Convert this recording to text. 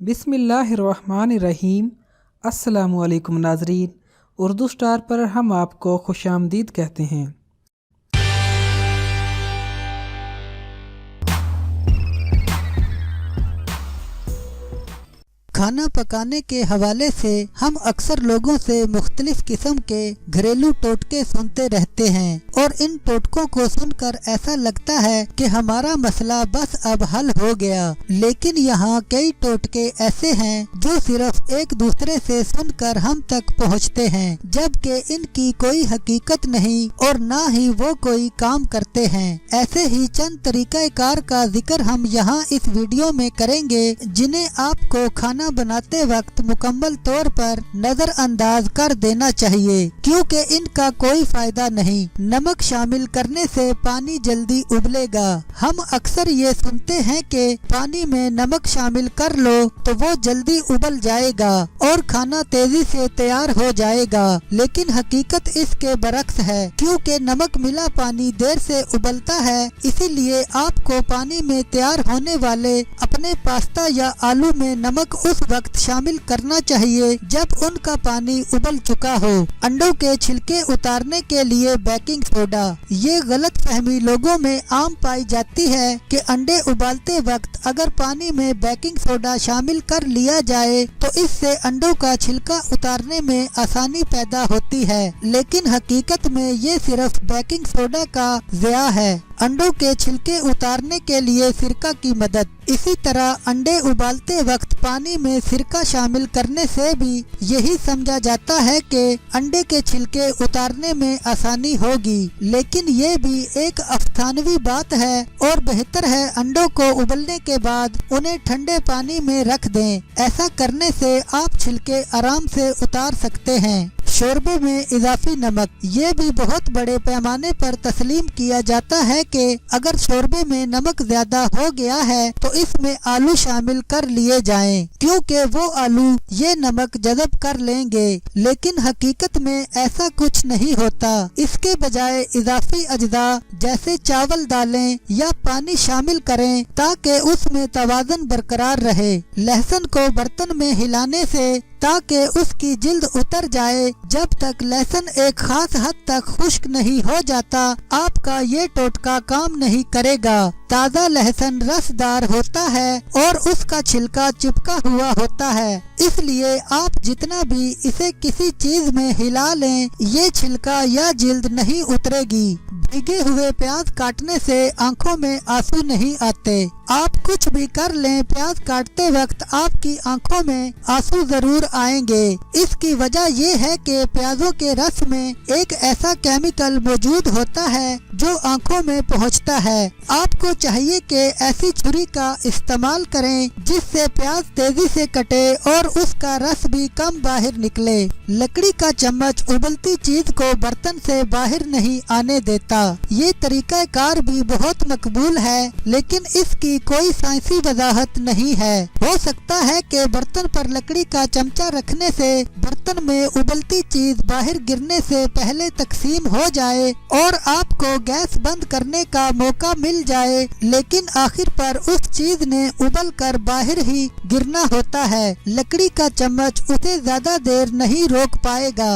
बिस्मिल्लाहिर्रहमानिर्रहीम। अस्सलामुअलैकुम नाज़रीन, उर्दू स्टार पर हम आपको खुशामदीद कहते हैं। खाना पकाने के हवाले से हम अक्सर लोगों से मुख्तलिफ किस्म के घरेलू टोटके सुनते रहते हैं और इन टोटकों को सुनकर ऐसा लगता है कि हमारा मसला बस अब हल हो गया। लेकिन यहाँ कई टोटके ऐसे हैं जो सिर्फ एक दूसरे से सुनकर हम तक पहुँचते हैं, जबकि इनकी कोई हकीकत नहीं और ना ही वो कोई काम करते हैं। ऐसे ही चंद तरीक़ाकार का जिक्र हम यहाँ इस वीडियो में करेंगे, जिन्हें आपको खाना बनाते वक्त मुकम्मल तौर पर नजरअंदाज कर देना चाहिए, क्योंकि इनका कोई फायदा नहीं। नमक शामिल करने से पानी जल्दी उबलेगा। हम अक्सर ये सुनते हैं कि पानी में नमक शामिल कर लो तो वो जल्दी उबल जाएगा और खाना तेजी से तैयार हो जाएगा, लेकिन हकीकत इसके बरक्स है, क्योंकि नमक मिला पानी देर से उबलता है। इसीलिए आपको पानी में तैयार होने वाले अपने पास्ता या आलू में नमक उस वक्त शामिल करना चाहिए जब उनका पानी उबल चुका हो। अंडों के छिलके उतारने के लिए बेकिंग सोडा। ये गलत फहमी लोगों में आम पाई जाती है कि अंडे उबालते वक्त अगर पानी में बेकिंग सोडा शामिल कर लिया जाए तो इससे अंडों का छिलका उतारने में आसानी पैदा होती है, लेकिन हकीकत में ये सिर्फ बेकिंग सोडा का ज़िया है। अंडों के छिलके उतारने के लिए सिरका की मदद। इसी तरह अंडे उबालते वक्त पानी में सिरका शामिल करने से भी यही समझा जाता है कि अंडे के छिलके उतारने में आसानी होगी, लेकिन ये भी एक अफसानवी बात है और बेहतर है अंडों को उबलने के बाद उन्हें ठंडे पानी में रख दें। ऐसा करने से आप छिलके आराम से उतार सकते हैं। शोरबे में इजाफी नमक। ये भी बहुत बड़े पैमाने पर तस्लीम किया जाता है कि अगर शोरबे में नमक ज्यादा हो गया है तो इसमें आलू शामिल कर लिए जाएं, क्योंकि वो आलू ये नमक जज़ब कर लेंगे, लेकिन हकीकत में ऐसा कुछ नहीं होता। इसके बजाय इजाफी अज्जा जैसे चावल, दालें या पानी शामिल करें ताकि उसमें तवाज़ुन बरकरार रहे। लहसुन को बर्तन में हिलाने से ताकि उसकी जिल्द उतर जाए। जब तक लहसुन एक खास हद तक खुश्क नहीं हो जाता, आपका ये टोटका काम नहीं करेगा। ताज़ा लहसुन रसदार होता है और उसका छिलका चिपका हुआ होता है, इसलिए आप जितना भी इसे किसी चीज में हिला लें, ये छिलका या जिल्द नहीं उतरेगी। भीगे हुए प्याज काटने से आंखों में आंसू नहीं आते। आप कुछ भी कर लें, प्याज काटते वक्त आपकी आंखों में आंसू जरूर आएंगे। इसकी वजह ये है कि प्याजों के रस में एक ऐसा केमिकल मौजूद होता है जो आंखों में पहुंचता है। आपको चाहिए कि ऐसी छुरी का इस्तेमाल करें जिससे प्याज तेजी से कटे और उसका रस भी कम बाहर निकले। लकड़ी का चम्मच उबलती चीज को बर्तन से बाहर नहीं आने देता। ये तरीका कार भी बहुत मकबूल है, लेकिन इसकी कोई साइंसी वजाहत नहीं है। हो सकता है कि बर्तन पर लकड़ी का चमचा रखने से बर्तन में उबलती चीज बाहर गिरने से पहले तकसीम हो जाए और आपको गैस बंद करने का मौका मिल जाए, लेकिन आखिर पर उस चीज ने उबल कर बाहर ही गिरना होता है। लकड़ी का चम्मच उसे ज्यादा देर नहीं रोक पाएगा।